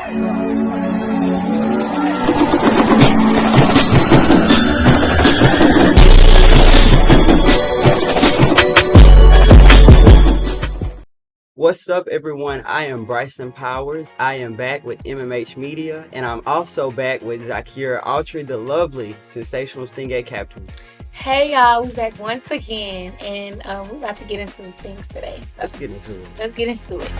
What's up, everyone? I am Bryson Powers. I am back with MMH Media, and I'm also back with Zakira Autry, the lovely Sensational Stingette captain. Hey y'all, we back once again, and we're about to get into some things today. So Let's get into it. let's get into it.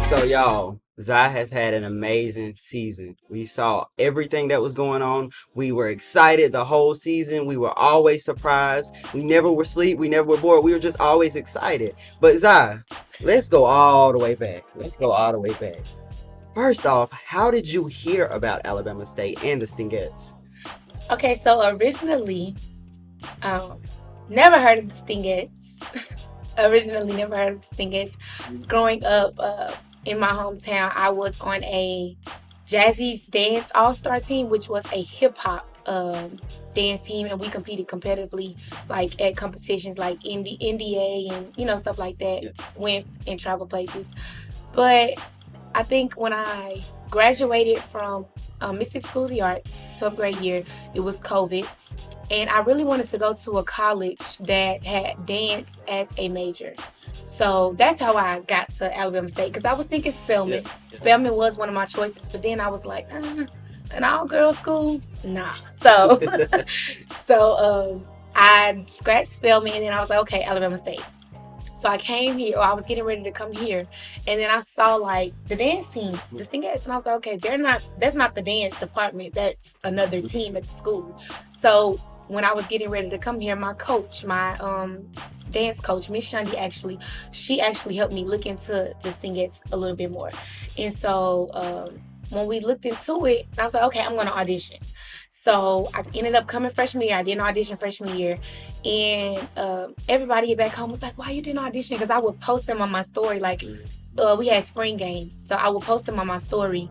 So, y'all, Zai has had an amazing season. We saw everything that was going on. We were excited the whole season. We were always surprised. We never were asleep. We never were bored. We were just always excited. But Zai, let's go all the way back. First off, how did you hear about Alabama State and the Stingettes? Okay, so originally, never heard of the Stingettes. Never heard of the Stingettes. Growing up in my hometown, I was on a Jazzy's Dance All-Star team, which was a hip-hop dance team, and we competed competitively, like at competitions like NDA and stuff like that. Yeah. Went and travel places, but I think when I graduated from Mississippi School of the Arts, 12th grade year, it was COVID. And I really wanted to go to a college that had dance as a major. So that's how I got to Alabama State, because I was thinking Spelman. Yeah. Spelman was one of my choices, but then I was like, an all-girls school? Nah. So, I scratched Spelman, and then I was like, okay, Alabama State. So I came here, or I was getting ready to come here, and then I saw like the dance teams, the Stingettes, and I was like, okay, that's not the dance department, that's another team at the school. So when I was getting ready to come here, my coach, my dance coach, Miss Shundi, she actually helped me look into the Stingettes a little bit more. And so when we looked into it, I was like, okay, I'm going to audition. So I ended up coming freshman year. I did an audition freshman year. And everybody back home was like, why you didn't audition? Because I would post them on my story. Like, we had spring games. So I would post them on my story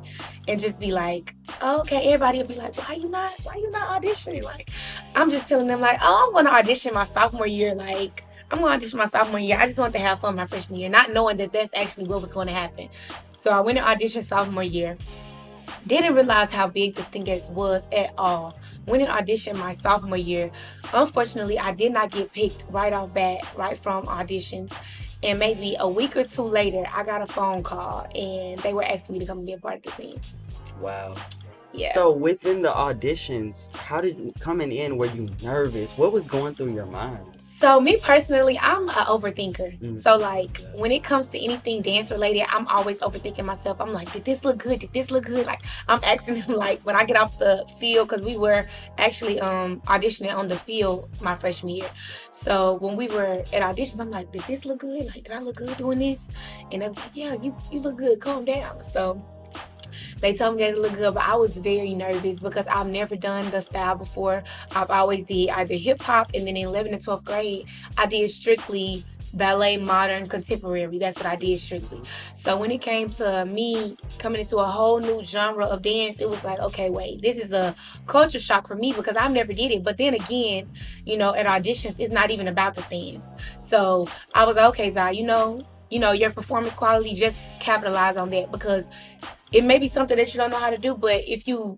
and just be like, oh, okay. Everybody would be like, why you not auditioning? Like, I'm just telling them like, oh, I'm going to audition my sophomore year. Like, I'm going to audition my sophomore year. I just want to have fun my freshman year, not knowing that that's actually what was going to happen. So I went and auditioned sophomore year. Didn't realize how big the Stingettes was at all. Went and auditioned my sophomore year. Unfortunately, I did not get picked right off bat, right from auditions. And maybe a week or two later, I got a phone call, and they were asking me to come and be a part of the team. Wow. Yeah. So within the auditions, how did you coming in? Were you nervous? What was going through your mind? So me personally, I'm an overthinker. Mm. So like when it comes to anything dance related, I'm always overthinking myself. I'm like, did this look good? Did this look good? Like I'm asking them like when I get off the field, because we were actually auditioning on the field my freshman year. So when we were at auditions, I'm like, did this look good? Like, did I look good doing this? And they was like, yeah, you look good. Calm down. So they told me that it looked good, but I was very nervous because I've never done the style before. I've always did either hip hop, and then in 11th and 12th grade, I did strictly ballet, modern, contemporary. That's what I did strictly. So when it came to me coming into a whole new genre of dance, it was like, okay, wait, this is a culture shock for me because I've never did it. But then again, at auditions, it's not even about the stands. So I was like, okay, Zai, your performance quality, just capitalize on that, because it may be something that you don't know how to do, but if you,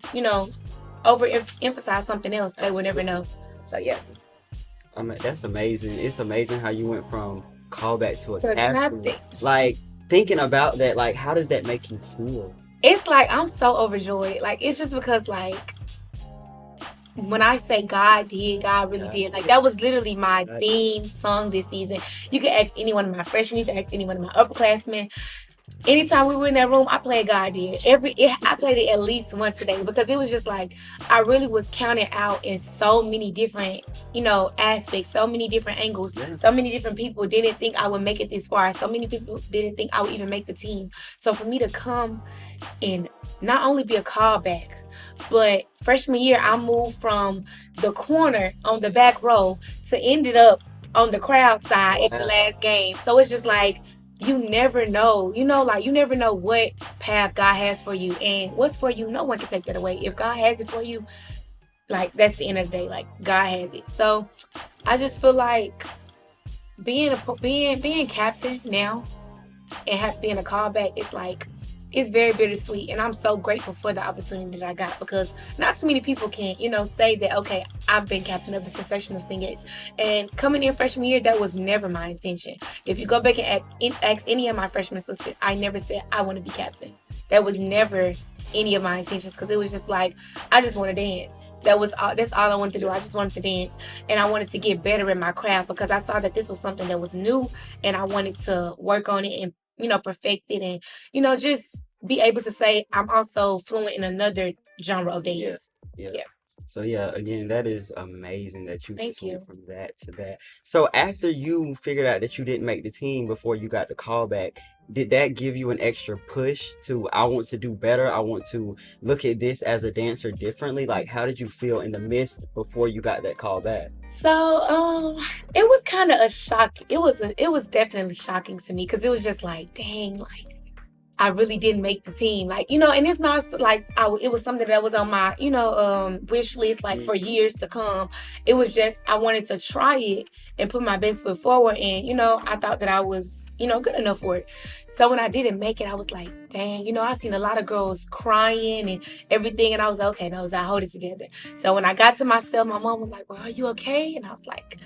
overemphasize something else, they will never know. So, yeah. I mean, that's amazing. It's amazing how you went from callback to a So captain. nothing. Like, thinking about that, like, how does that make you feel? It's like I'm so overjoyed. Like, it's just because, like, when I say God did, God really did. Like, that was literally my theme song this season. You can ask anyone of my freshmen, you can ask anyone of my upperclassmen. Anytime we were in that room, I played God Did. I played it at least once a day, because it was just like I really was counted out in so many different, aspects, so many different angles. Yeah. So many different people didn't think I would make it this far. So many people didn't think I would even make the team. So for me to come and not only be a callback, but freshman year, I moved from the corner on the back row to ended up on the crowd side at the last game. So it's just like, you never know, you never know what path God has for you, and what's for you, no one can take that away. If God has it for you, like, that's the end of the day, like, God has it. So I just feel like being captain now and being a callback, it's very bittersweet, and I'm so grateful for the opportunity that I got, because not too many people can, say that, okay, I've been captain of the Sensational Stingettes. And coming in freshman year, that was never my intention. If you go back and ask any of my freshman sisters, I never said I want to be captain. That was never any of my intentions, because it was just like, I just want to dance. That's all I wanted to do. I just wanted to dance, and I wanted to get better in my craft, because I saw that this was something that was new, and I wanted to work on it and perfect it, and just be able to say I'm also fluent in another genre of dance. Yeah. So yeah, again, that is amazing that you Thank just went you. from that to that. So after you figured out that you didn't make the team before you got the callback, did that give you an extra push to, I want to do better, I want to look at this as a dancer differently? Like, how did you feel in the midst before you got that call back? So it was kind of a shock. It was definitely shocking to me, because it was just like, dang, like I really didn't make the team, like, and it's not like it was something that was on my wish list, like, for years to come. It was just, I wanted to try it and put my best foot forward, and I thought that I was good enough for it. So when I didn't make it, I was like, dang, I seen a lot of girls crying and everything, and I was like, okay, no, I hold it together. So when I got to myself, my mom was like, well, are you okay? And I was like,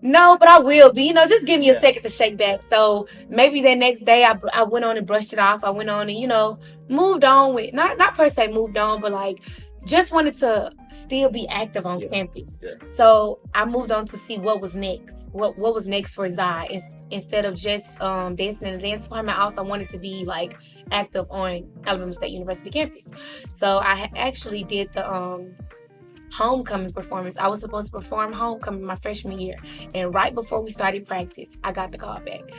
no, but I will be. Just give me a second to shake back. So maybe that next day, I went on and brushed it off. I went on and moved on with, not per se moved on, but like just wanted to still be active on campus. So I moved on to see what was next. What was next for Zai, instead of just dancing in the dance department. I also wanted to be like active on Alabama State University campus. So I actually did the homecoming performance. I was supposed to perform homecoming my freshman year, and right before we started practice, I got the call back.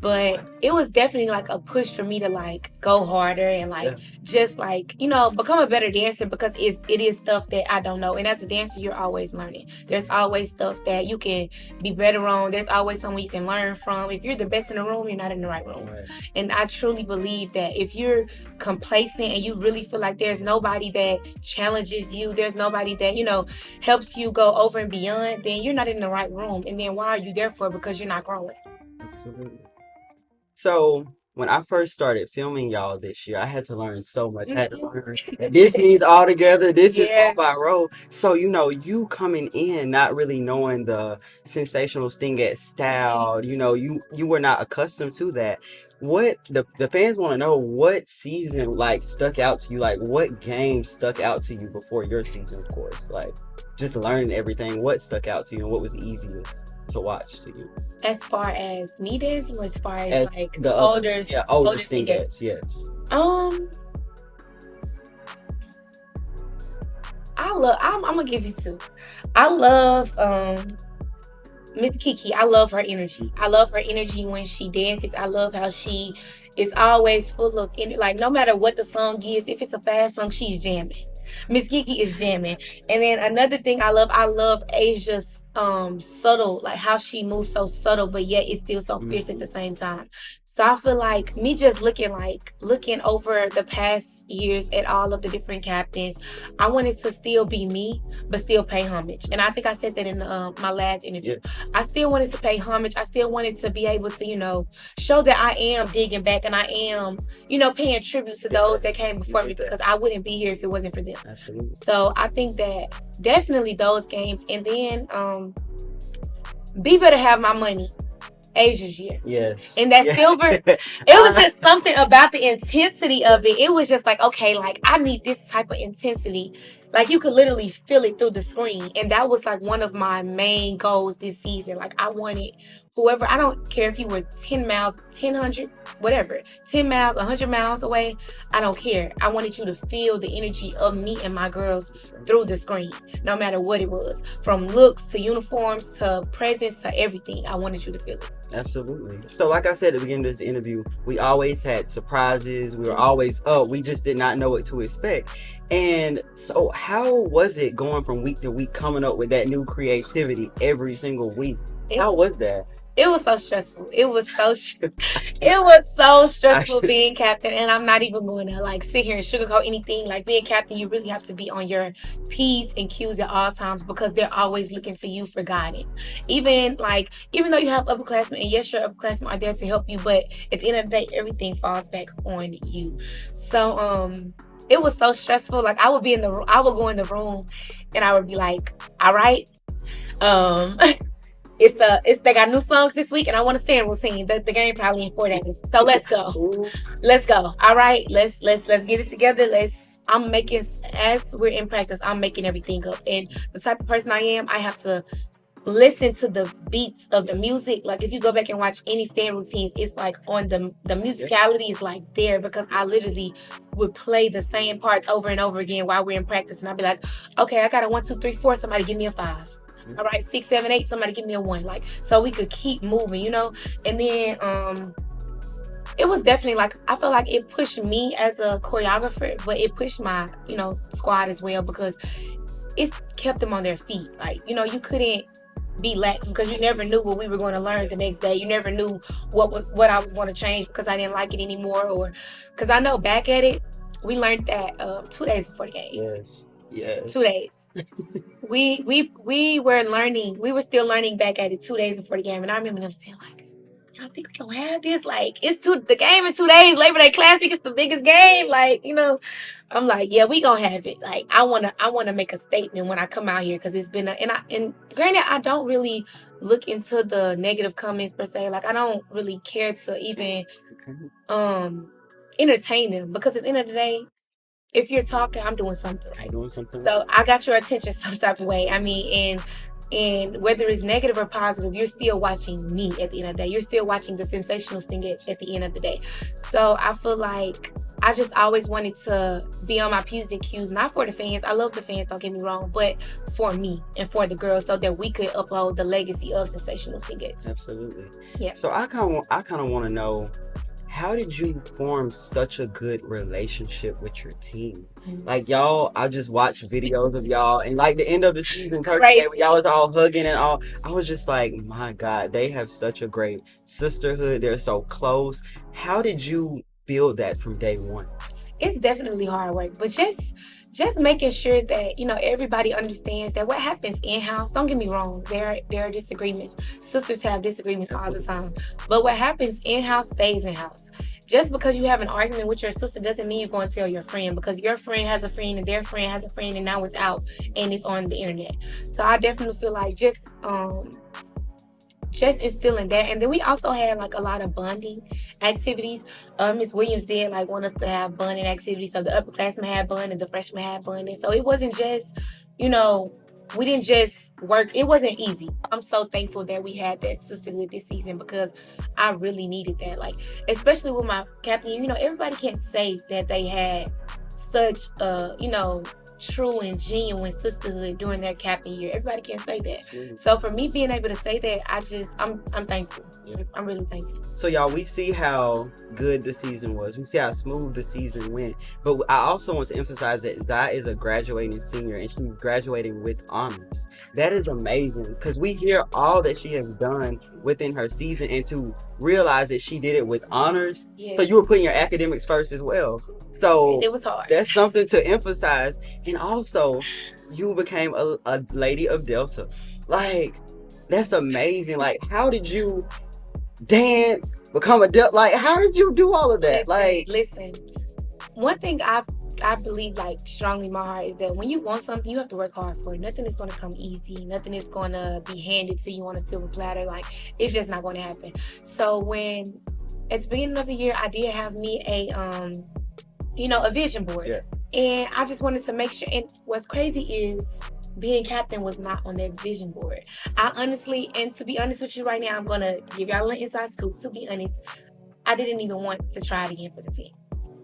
But it was definitely like a push for me to like go harder and like just like become a better dancer, because it is stuff that I don't know, and as a dancer you're always learning. There's always stuff that you can be better on. There's always someone you can learn from. If you're the best in the room, you're not in the right room. And I truly believe that if you're complacent and you really feel like there's nobody that challenges you, there's nobody that helps you go over and beyond, then you're not in the right room. And then why are you there for? Because you're not growing. Absolutely. So when I first started filming y'all this year, I had to learn so much. I had to learn that this means all together. This is roll by roll. So you coming in not really knowing the Sensational Stingette style. You were not accustomed to that. What the fans want to know, what season like stuck out to you? Like, what game stuck out to you before your season, of course? Like, just learning everything, what stuck out to you and what was easiest to watch to you? As far as me dancing, or as far as like the older Stingettes, yes. I'm gonna give you two. I love Miss Kiki. I love her energy. I love her energy when she dances. I love how she is always full of like, no matter what the song is, if it's a fast song, she's jamming. Miss Kiki is jamming. And then another thing I love Asia's subtle, like how she moves so subtle, but yet it's still so fierce at the same time. So I feel like me just looking over the past years at all of the different captains, I wanted to still be me, but still pay homage. And I think I said that in my last interview. I still wanted to pay homage. I still wanted to be able to, show that I am digging back, and I am, paying tribute to those that came before me, because I wouldn't be here if it wasn't for them. Absolutely. So I think that definitely those games. And then Be Better Have My Money, Asia's year. Yes. And that silver, it was just something about the intensity of it. It was just like, okay, like I need this type of intensity. Like you could literally feel it through the screen. And that was like one of my main goals this season. Like I wanted whoever, I don't care if you were 10 miles, 100, whatever, 10 miles, 100 miles away, I don't care. I wanted you to feel the energy of me and my girls through the screen, no matter what it was, from looks to uniforms to presence to everything. I wanted you to feel it. Absolutely. So like I said at the beginning of this interview, we always had surprises. We were always up. We just did not know what to expect. And so how was it going from week to week, coming up with that new creativity every single week? How was that? It was so stressful. It was so it was so stressful being captain, and I'm not even going to like sit here and sugarcoat anything. Like being captain, you really have to be on your P's and Q's at all times because they're always looking to you for guidance. Even though you have upperclassmen, and yes, your upperclassmen are there to help you, but at the end of the day, everything falls back on you. So it was so stressful. Like I would go in the room, and I would be like, all right, they got new songs this week, and I want to stay in routine. The game probably in 4 days, so let's go. Let's go. All right, let's get it together. I'm making, as we're in practice, I'm making everything up. And the type of person I am, I have to listen to the beats of the music. Like if you go back and watch any stand routines, it's like on the musicality is like there, because I literally would play the same parts over and over again while we're in practice, and I'd be like, okay, I got a 1, 2, 3, 4. Somebody give me a 5. All right, 6, 7, 8. Somebody give me a 1. Like, so we could keep moving, And then it was definitely like, I felt like it pushed me as a choreographer, but it pushed my squad as well, because it kept them on their feet. Like, you couldn't be lax, because you never knew what we were going to learn the next day. You never knew what I was going to change because I didn't like it anymore, or because I know back at it, we learned that 2 days before the game. Yes. 2 days. we were learning. We were still learning back at it 2 days before the game, and I remember them saying like, "I think we gonna have this. Like, the game in 2 days. Labor Day Classic. It's the biggest game. Like, I'm like, yeah, we gonna have it. Like, I wanna make a statement when I come out here, because it's been and granted, I don't really look into the negative comments per se. Like, I don't really care to even entertain them, because at the end of the day, if you're talking, I'm doing something right. So I got your attention some type of way. I mean, and whether it's negative or positive, you're still watching me at the end of the day. You're still watching the Sensational Stingettes at the end of the day. So I feel like I just always wanted to be on my P's and Q's, not for the fans. I love the fans, don't get me wrong, but for me and for the girls, so that we could uphold the legacy of Sensational Stingettes. Absolutely. Yeah. So I kind of want to know, how did you form such a good relationship with your team? Like, y'all, I just watched videos of y'all, and like the end of the season, Turkey Day, when y'all was all hugging and all, I was just like, my God, they have such a great sisterhood. They're so close. How did you build that from day one? It's definitely hard work, but just making sure that everybody understands that what happens in-house, don't get me wrong, there are disagreements. Sisters have disagreements all the time, but what happens in-house stays in-house. Just because you have an argument with your sister doesn't mean you're going to tell your friend, because your friend has a friend and their friend has a friend, and now it's out and it's on the internet. So I definitely feel like just instilling that. And then we also had like a lot of bonding activities. Ms. Williams did like want us to have bonding activities, so the upperclassmen had bonding, the freshmen had bonding. So it wasn't just, we didn't just work. It wasn't easy. I'm so thankful that we had that sisterhood this season, because I really needed that. Like, especially with my captain, everybody can't say that they had such true and genuine sisterhood during their captain year. Everybody can't say that. Absolutely. So for me being able to say that, I'm thankful. Yeah. I'm really thankful. So y'all, we see how good the season was. We see how smooth the season went. But I also want to emphasize that Zai is a graduating senior, and she's graduating with honors. That is amazing, because we hear all that she has done within her season, and to realize that she did it with honors. Yeah. So you were putting your academics first as well. So it was hard. That's something to emphasize. And also, you became a lady of Delta. Like, that's amazing. Like, how did you dance, become a Delta? Like, how did you do all of that? Listen, one thing I believe like strongly in my heart is that when you want something, you have to work hard for it. Nothing is going to come easy. Nothing is going to be handed to you on a silver platter. Like, it's just not going to happen. So when at the beginning of the year, I did have me a vision board. Yeah. And I just wanted to make sure. And what's crazy is being captain was not on that vision board. I honestly, and to be honest with you right now, I'm going to give y'all a little inside scoop. To be honest, I didn't even want to try it again for the team.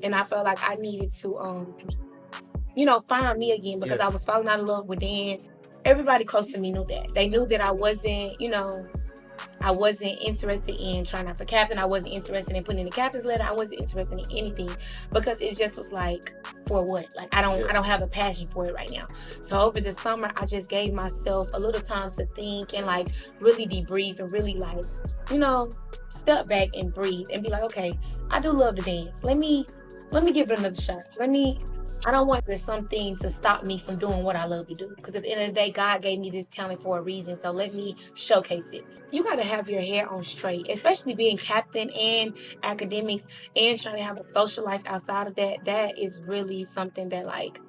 And I felt like I needed to, find me again, because I was falling out of love with dance. Everybody close to me knew that. They knew that I wasn't, I wasn't interested in trying out for captain. I wasn't interested in putting in the captain's letter. I wasn't interested in anything because it just was like, for what? Like I don't have a passion for it right now. So over the summer, I just gave myself a little time to think and like really debrief and really like, step back and breathe and be like, okay, I do love to dance. Let me give it another shot. I don't want there's something to stop me from doing what I love to do. Because at the end of the day, God gave me this talent for a reason. So let me showcase it. You got to have your head on straight, especially being captain and academics and trying to have a social life outside of that. That is really something that like,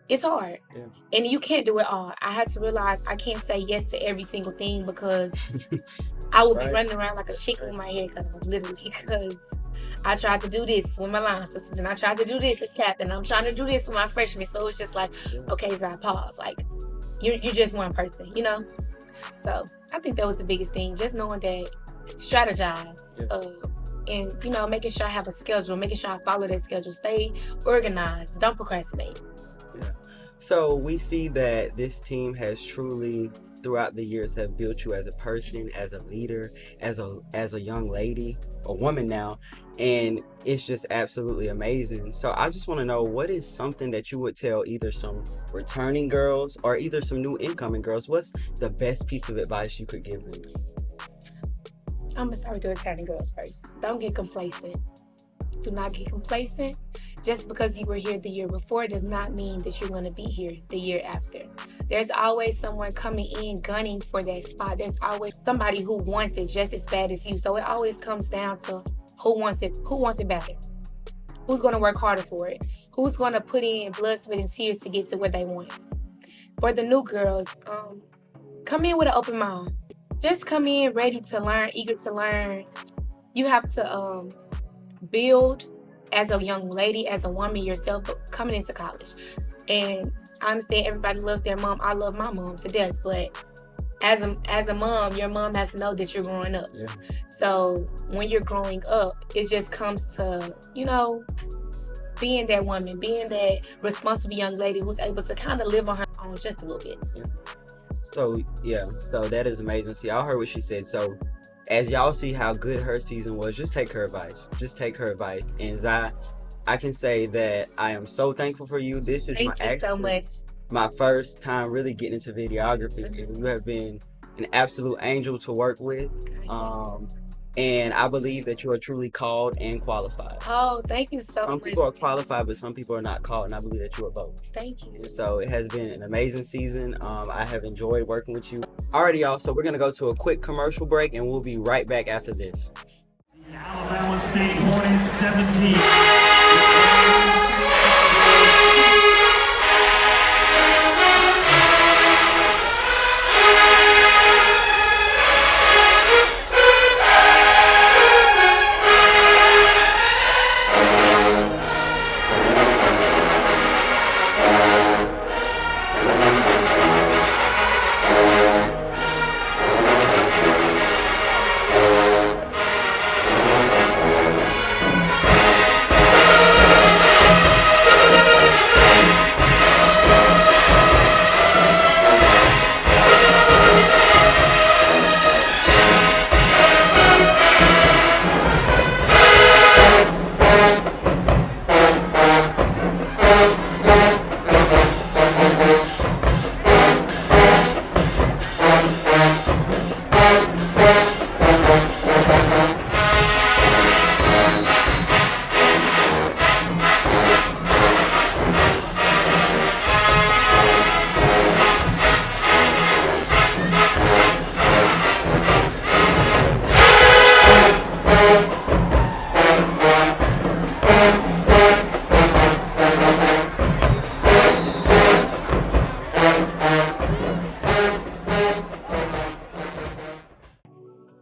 it's hard. Yeah. And you can't do it all. I had to realize I can't say yes to every single thing because I would be running around like a chicken with my head cut off, literally, because I tried to do this with my line sisters and I tried to do this as captain. I'm trying to do this with my freshmen. So it's just like, okay, so I pause. Like, you're just one person, So I think that was the biggest thing, just knowing that strategize and, making sure I have a schedule, making sure I follow that schedule, stay organized, don't procrastinate. Yeah. So we see that this team has truly throughout the years have built you as a person, as a leader, as a young lady, a woman now, and it's just absolutely amazing. So I just want to know, what is something that you would tell either some returning girls or either some new incoming girls? What's the best piece of advice you could give them? I'm gonna start with the returning girls first. Don't get complacent. Do not get complacent. Just because you were here the year before does not mean that you're going to be here the year after. There's always someone coming in gunning for that spot. There's always somebody who wants it just as bad as you. So it always comes down to who wants it better. Who's going to work harder for it? Who's going to put in blood, sweat, and tears to get to where they want? For the new girls, come in with an open mind. Just come in ready to learn, eager to learn. You have to build as a young lady, as a woman yourself, but coming into college. And I understand everybody loves their mom. I love my mom to death, but as a mom, your mom has to know that you're growing up. Yeah. So when you're growing up, it just comes to, being that woman, being that responsible young lady who's able to kind of live on her own just a little bit. Yeah. So that is amazing. So y'all heard what she said. So as y'all see how good her season was, just take her advice. And Zai, I can say that I am so thankful for you. This is my first time really getting into videography. And you have been an absolute angel to work with. And I believe that you are truly called and qualified. Oh, thank you so much. Some people are qualified, but some people are not called, and I believe that you are both. Thank you. And so it has been an amazing season. I have enjoyed working with you. Alrighty, y'all, so we're going to go to a quick commercial break, and we'll be right back after this. Alabama State Hornets 17.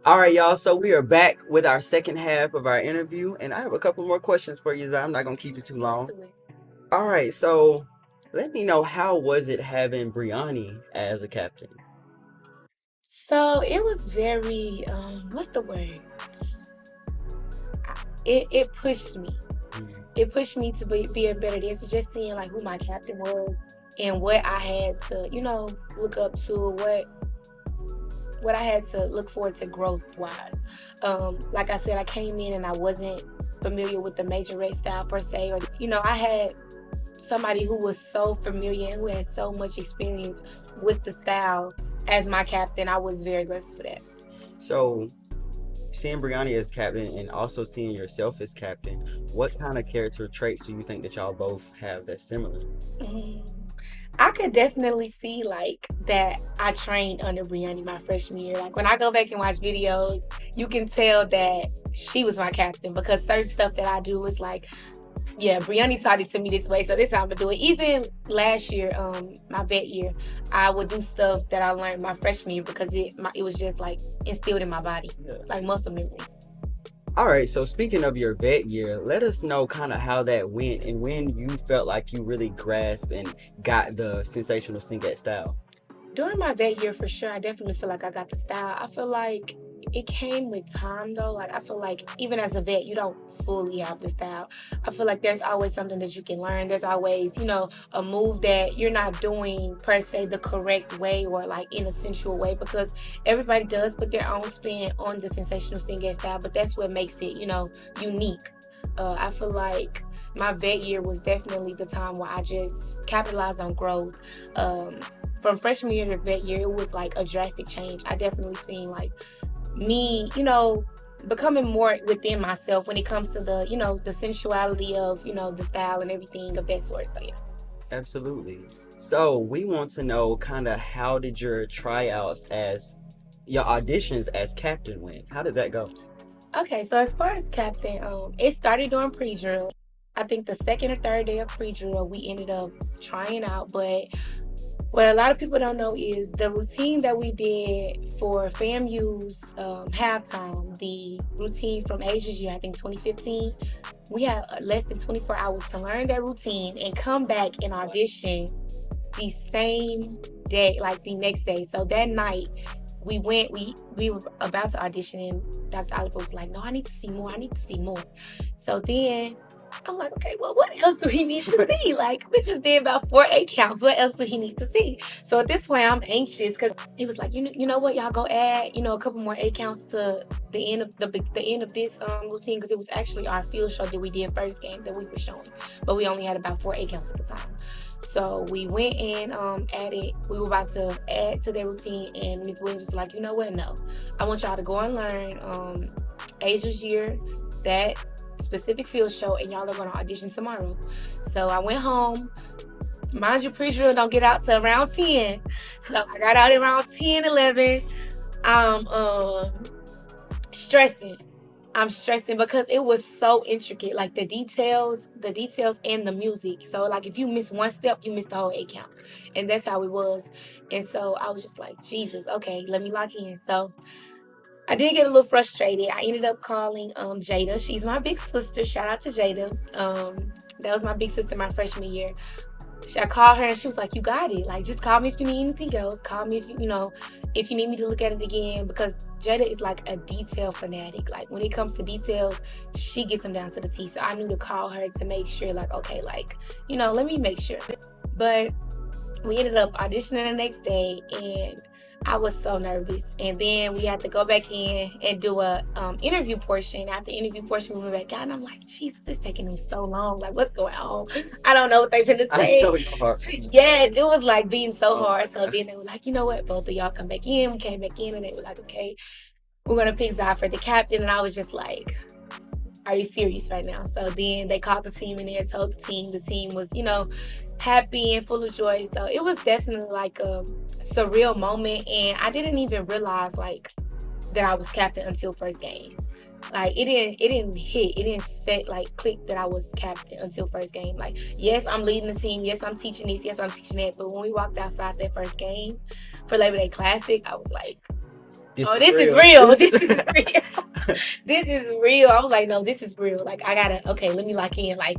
All right, y'all. So we are back with our second half of our interview, and I have a couple more questions for you, Zai. I'm not gonna keep you too long. All right, so let me know, how was it having Brianni as a captain? So it was very, what's the word? It pushed me. It pushed me to be a better dancer, just seeing like who my captain was and what I had to, look up to, what I had to look forward to growth wise. Like I said, I came in and I wasn't familiar with the majorette style per se, or I had somebody who was so familiar and who had so much experience with the style as my captain. I was very grateful for that. So, seeing Brianna as captain and also seeing yourself as captain, what kind of character traits do you think that y'all both have that's similar? I could definitely see like that I trained under Brianna my freshman year. Like when I go back and watch videos, you can tell that she was my captain, because certain stuff that I do is like, yeah, Brianna taught it to me this way, so this is how I'm gonna do it. Even last year, my vet year, I would do stuff that I learned my freshman year because it was just like instilled in my body, like muscle memory. All right, so speaking of your vet year, let us know kind of how that went and when you felt like you really grasped and got the Sensational Stingettes style. During my vet year, for sure, I definitely feel like I got the style. I feel like it came with time, though. Like, I feel like even as a vet, you don't fully have the style. I feel like there's always something that you can learn. There's always, a move that you're not doing, per se, the correct way or, like, in a sensual way, because everybody does put their own spin on the Sensational Stingette style, but that's what makes it, unique. I feel like my vet year was definitely the time where I just capitalized on growth. From freshman year to vet year, it was like a drastic change. I definitely seen like me, becoming more within myself when it comes to the, the sensuality of, the style and everything of that sort. So yeah. Absolutely. So we want to know kind of how did your tryouts as your auditions as captain went? How did that go? Okay, so as far as captain, it started during pre-drill. I think the second or third day of pre-drill, we ended up trying out, but what a lot of people don't know is the routine that we did for FAMU's halftime, the routine from ASU's year, I think 2015, we had less than 24 hours to learn that routine and come back and audition the same day, like the next day. So that night, we were about to audition, and Dr. Oliver was like, no, I need to see more. So then I'm like, okay, well, what else do he need to see? Like, we just did about 4 8 counts. What else do he need to see? So at this point, I'm anxious because he was like, you know what, y'all go add, a couple more 8 counts to the end of the end of this routine, because it was actually our field show that we did first game that we were showing, but we only had about 4 8 counts at the time. So we went and added. We were about to add to their routine, and Ms. Williams was like, you know what? No, I want y'all to go and learn Asia's year, that specific field show, and y'all are going to audition tomorrow. So I went home. Mind you, pre-drill don't get out till around 10. So I got out around 10, 11. I'm stressing. I'm stressing because it was so intricate, like the details and the music. So like if you miss one step, you miss the whole 8 count. And that's how it was. And so I was just like, Jesus, okay, let me lock in. So I did get a little frustrated. I ended up calling Jada. She's my big sister. Shout out to Jada. That was my big sister my freshman year. I called her and she was like, you got it. Like, just call me if you need anything else. Call me if if you need me to look at it again, because Jada is like a detail fanatic. Like when it comes to details, she gets them down to the T. So I knew to call her to make sure, like, okay, like, let me make sure. But we ended up auditioning the next day, and I was so nervous. And then we had to go back in and do a interview portion. After the interview portion, we went back out, and I'm like, Jesus, it's taking me so long. Like, what's going on? I don't know what they're finna say. Yeah, it was like being so hard. So then they were like, you know what? Both of y'all come back in. We came back in, and they were like, okay, we're gonna pick Zai for the captain. And I was just like, are you serious right now? So then they called the team in there, told the team was, happy and full of joy. So it was definitely like a surreal moment, and I didn't even realize like that I was captain until first game. Like it didn't set like click that I was captain until first game. Like, yes, I'm leading the team, yes, I'm teaching this, yes, I'm teaching that, but when we walked outside that first game for Labor Day Classic, I was like, this is real. This is real. I was like, no, this is real. Like, okay, let me lock in. Like,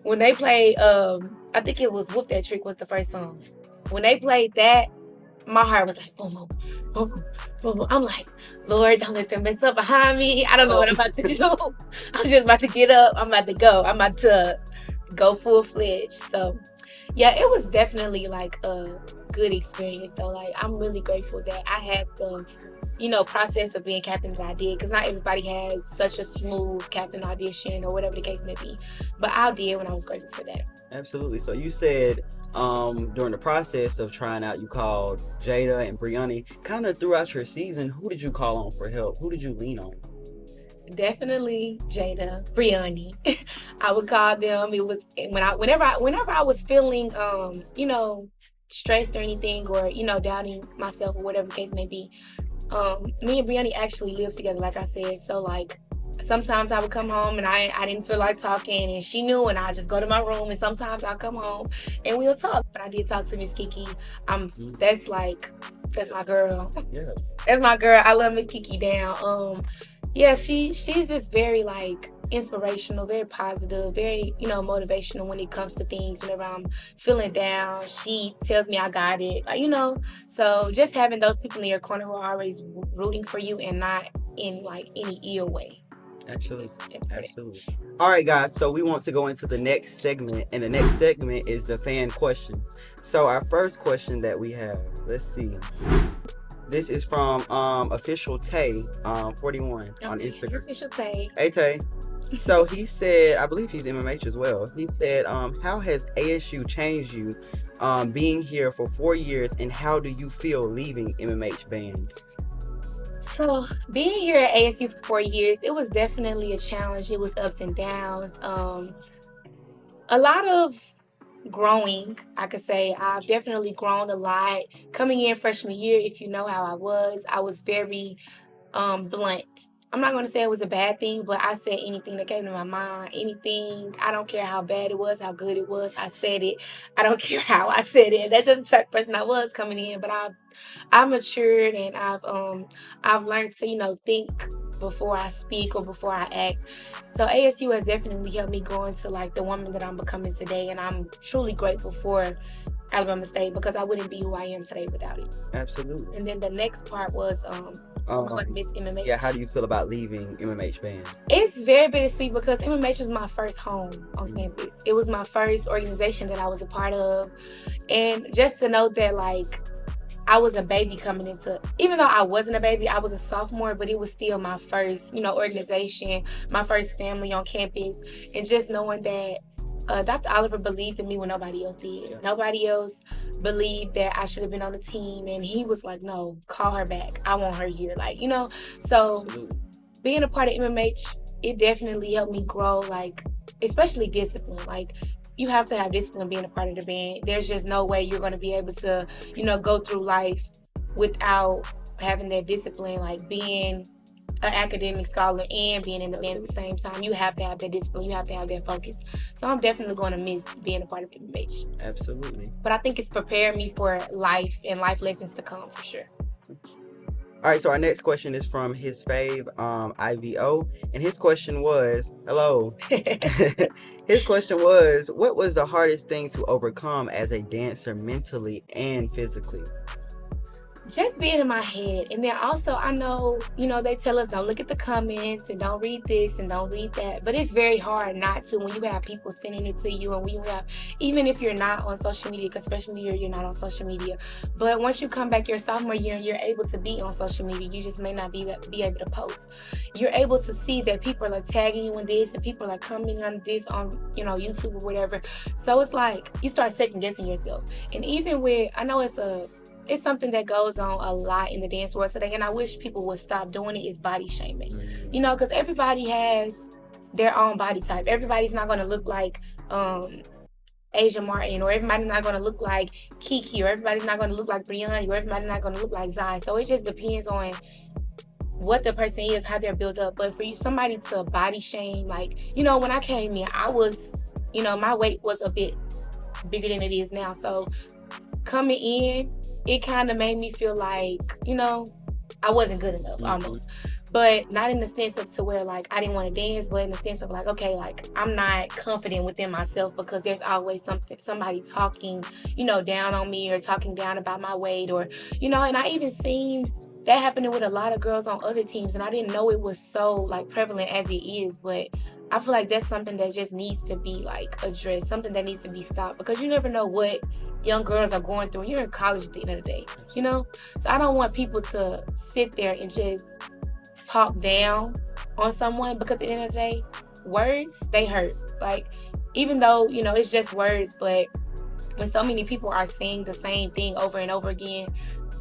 when they played, I think it was Whoop That Trick was the first song. When they played that, my heart was like, boom, boom, boom, boom, boom. I'm like, Lord, don't let them mess up behind me. I don't know what I'm about to do. I'm just about to get up. I'm about to go. I'm about to go full-fledged. So, yeah, it was definitely like a good experience, though. Like, I'm really grateful that I had the process of being captain that I did, because not everybody has such a smooth captain audition or whatever the case may be. But I did, when I was grateful for that. Absolutely. So you said during the process of trying out, you called Jada and Brianni. Kind of throughout your season, who did you call on for help? Who did you lean on? Definitely Jada, Brianni. I would call them. It was whenever I was feeling stressed or anything, or doubting myself or whatever the case may be. Me and Brianni actually lived together, like I said. So like sometimes I would come home and I didn't feel like talking, and she knew, and I just go to my room, and sometimes I'll come home and we'll talk. But I did talk to Miss Kiki. That's my girl. Yeah. That's my girl. I love Miss Kiki down. Yeah, she's just very like inspirational, very positive, very motivational when it comes to things. Whenever I'm feeling down, she tells me I got it. So just having those people in your corner who are always rooting for you and not in like any ill way. Absolutely. All right, guys. So we want to go into the next segment, and the next segment is the fan questions. So our first question that we have, let's see. This is from Official Tay 41 on Instagram. Official Tay. Hey Tay. So he said, I believe he's MMH as well. He said, how has ASU changed you being here for 4 years, and how do you feel leaving MMH band? So being here at ASU for 4 years, it was definitely a challenge. It was ups and downs. A lot of growing, I could say. I've definitely grown a lot. Coming in freshman year, if you know how I was very blunt. I'm not going to say it was a bad thing, but I said anything that came to my mind. Anything. I don't care how bad it was, how good it was. I said it. I don't care how I said it. That's just the type of person I was coming in. But I've matured, and I've learned to think before I speak or before I act. So ASU has definitely helped me grow into like the woman that I'm becoming today, and I'm truly grateful for Alabama State, because I wouldn't be who I am today without it. Absolutely. And then the next part was Miss MMH. Yeah, how do you feel about leaving MMH band? It's very bittersweet, because MMH was my first home on campus. It was my first organization that I was a part of, and just to know that like I was a baby coming into, even though I wasn't a baby, I was a sophomore, but it was still my first, organization, my first family on campus. And just knowing that Dr. Oliver believed in me when nobody else did. Yeah. Nobody else believed that I should have been on the team. And he was like, no, call her back. I want her here. So absolutely. Being a part of MMH, it definitely helped me grow, like, especially discipline. Like, you have to have discipline being a part of the band. There's just no way you're going to be able to, go through life without having that discipline, like being an academic scholar and being in the band at the same time. You have to have that discipline. You have to have that focus. So I'm definitely going to miss being a part of MMH. Absolutely. But I think it's prepared me for life and life lessons to come for sure. All right, so our next question is from his fave, IVO, and his question was, hello. His question was, what was the hardest thing to overcome as a dancer mentally and physically? Just being in my head. And then also, I know, they tell us don't look at the comments and don't read this and don't read that. But it's very hard not to when you have people sending it to you, and when you have, even if you're not on social media, because freshman year, you're not on social media. But once you come back your sophomore year and you're able to be on social media, you just may not be able to post. You're able to see that people are tagging you in this, and people are commenting on this on, YouTube or whatever. So it's like you start second guessing yourself. And even I know it's something that goes on a lot in the dance world today, and I wish people would stop doing it, is body shaming. Because everybody has their own body type. Everybody's not going to look like Asia Martin, or everybody's not going to look like Kiki, or everybody's not going to look like Brianni, or everybody's not going to look like Zai. So it just depends on what the person is, how they're built up. But for somebody to body shame, like, when I came in, I was, my weight was a bit bigger than it is now. So coming in, it kind of made me feel like, I wasn't good enough almost. But not in the sense of to where like I didn't want to dance, but in the sense of like, okay, like I'm not confident within myself, because there's always somebody talking, down on me, or talking down about my weight, or, and I even seen that happening with a lot of girls on other teams, and I didn't know it was so like prevalent as it is. But I feel like that's something that just needs to be like addressed, something that needs to be stopped, because you never know what young girls are going through. You're in college at the end of the day, you know? So I don't want people to sit there and just talk down on someone, because at the end of the day, words, they hurt. Like, even though, you know, it's just words, but when so many people are saying the same thing over and over again,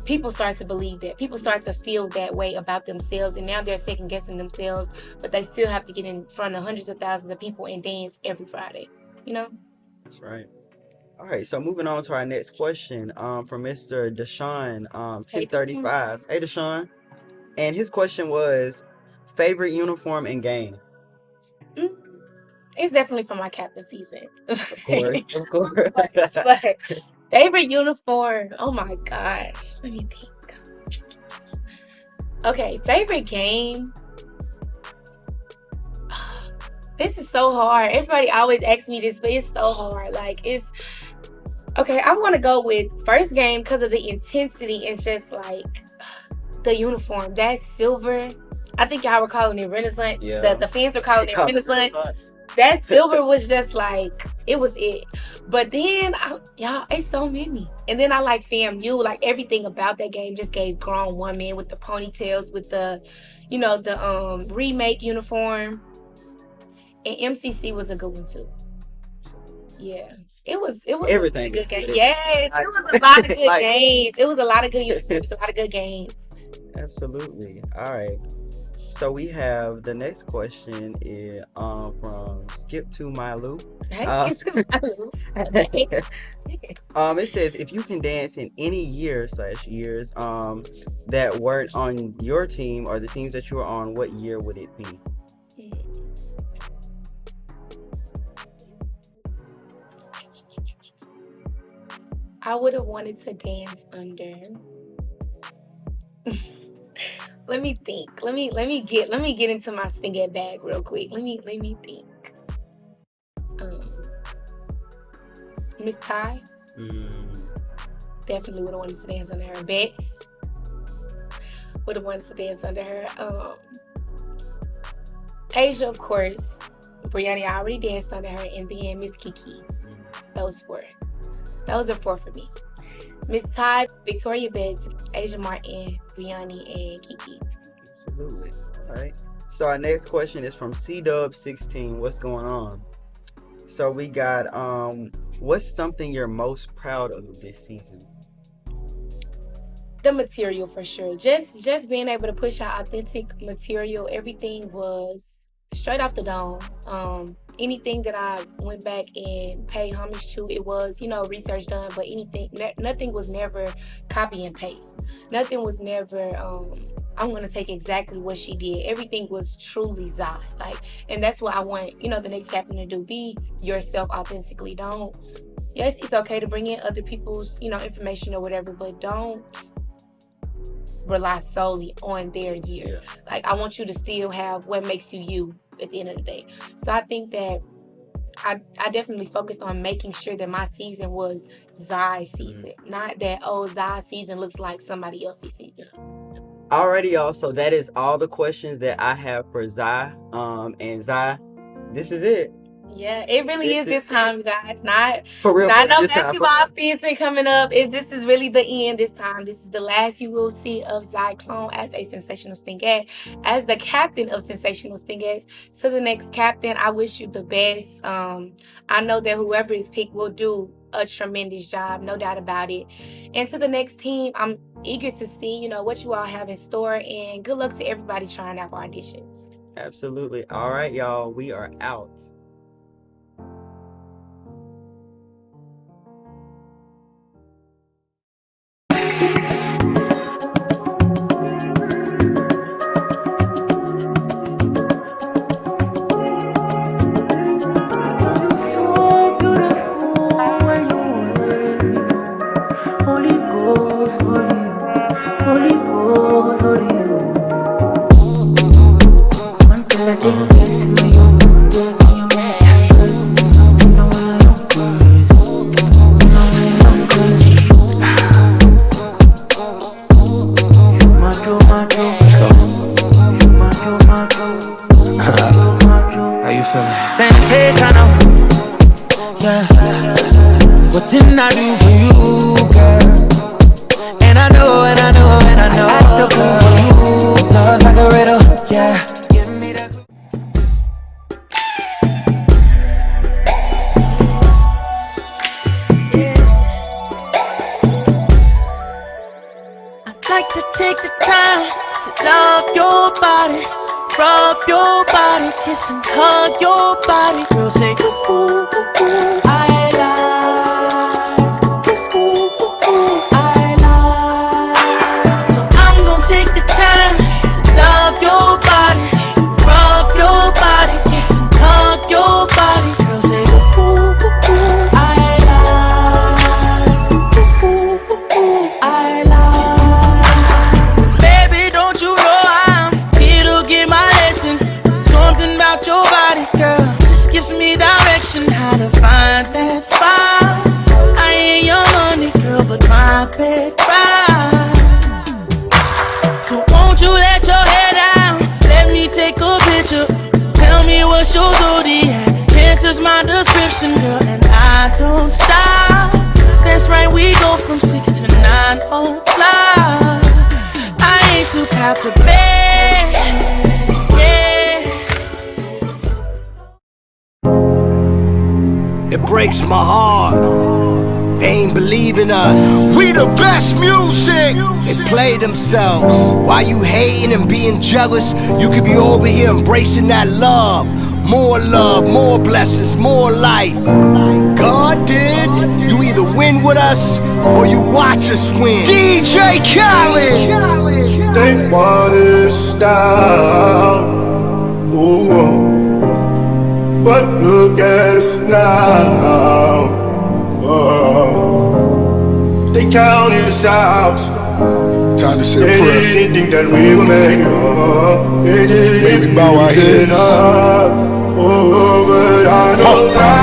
people start to believe that. People start to feel that way about themselves, and now they're second guessing themselves, but they still have to get in front of hundreds of thousands of people and dance every Friday, you know? That's right. All right, so moving on to our next question from Mr. Deshaun, 1035. Hey, Deshaun. And his question was, favorite uniform and game? It's definitely from my captain season. Of course, of course. But favorite uniform, oh my gosh, let me think. Okay, favorite game. This is so hard. Everybody always asks me this, but it's so hard. Like, it's okay. I want to go with first game because of the intensity and just like the uniform. That silver. I think y'all were calling it Renaissance. Yeah. The fans were calling it Renaissance. That silver was just like, it was it. But then, y'all, it's so many. And then I like FAMU. Like, everything about that game just gave grown women with the ponytails, with the, you know, the remake uniform. And MCC was a good one, too. Yeah. It was Everything a good game. good. Yes, it was a lot of good games. It was a lot of good uniforms, a lot of good games. Absolutely. All right. So we have the next question is from Skip to Malu. Hey, It says, if you can dance in any years that weren't on your team or the teams that you were on, what year would it be? I would have wanted to dance under. Let me think. Let me get into my singing bag real quick. Let me think. Miss Ty. Definitely would have wanted to dance under her. Bets. Would have wanted to dance under her. Asia, of course. Brianna, I already danced under her, and then Miss Kiki. Those four. Those are four for me. Miss Ty, Victoria Betts, Asia Martin, Brianna, and Kiki. Absolutely. All right. So our next question is from CDub16. What's going on? So we got, what's something you're most proud of this season? The material, for sure. Just being able to push out authentic material. Everything was straight off the dome. Anything that I went back and paid homage to, it was, you know, research done, but nothing was never copy and paste. Nothing was never, I'm going to take exactly what she did. Everything was truly Zai. Like, and that's what I want, you know, the next captain to do. Be yourself authentically. Yes, it's okay to bring in other people's, you know, information or whatever, but don't rely solely on their year. Yeah. Like, I want you to still have what makes you you at the end of the day. So I think that I definitely focused on making sure that my season was Zai's season. Not that, Zai's season looks like somebody else's season. Alrighty, y'all. So that is all the questions that I have for Zai. And Zai, this is it. Yeah, it really is this time, guys. Not for real. Not no basketball season coming up. This is really the end this time. This is the last you will see of Zai Clone as a Sensational Stingette, as the captain of Sensational Stingettes. To the next captain, I wish you the best. I know that whoever is picked will do a tremendous job, no doubt about it. And to the next team, I'm eager to see, you know, what you all have in store, and good luck to everybody trying out for auditions. Absolutely. All right, y'all. We are out. feeling? Sensational, yeah. What didn't I do for you, girl? And I know, and I know, and I know I act the fool for you. Love like a riddle, yeah. Give me that. I'd like to take the time to love your body, rub your body, kiss and hug your body. Girl, say ooh, ooh, ooh, ooh. I like, ooh, ooh, ooh, ooh. I like. So I'm gonna take the time to love your body, rub your body, kiss and hug your body. Girl, say ooh, ooh, ooh, ooh. I like, ooh, ooh, ooh, ooh. I like. Baby, don't you know I'm here to get my lesson? Something about your body, girl, just gives me direction how to find that spot. I ain't your money, girl, but my bed right. So won't you let your hair down? Let me take a picture. Tell me what's your zodiac. Cancer's my description, girl, and I don't stop. That's right, we go from 6 to 9 o'clock. I ain't too proud to beg, yeah. It breaks my heart. They ain't believing us. We the best music. They play themselves. Why you hating and being jealous? You could be over here embracing that love. More love, more blessings, more life. God did. You either win with us or you watch us win. DJ Khaled. They want us down. Ooh. But look at us now. They counted us out. Time to say a They prayer. didn't think that we would make it up. They didn't May we bow our heads. Oh, but I know that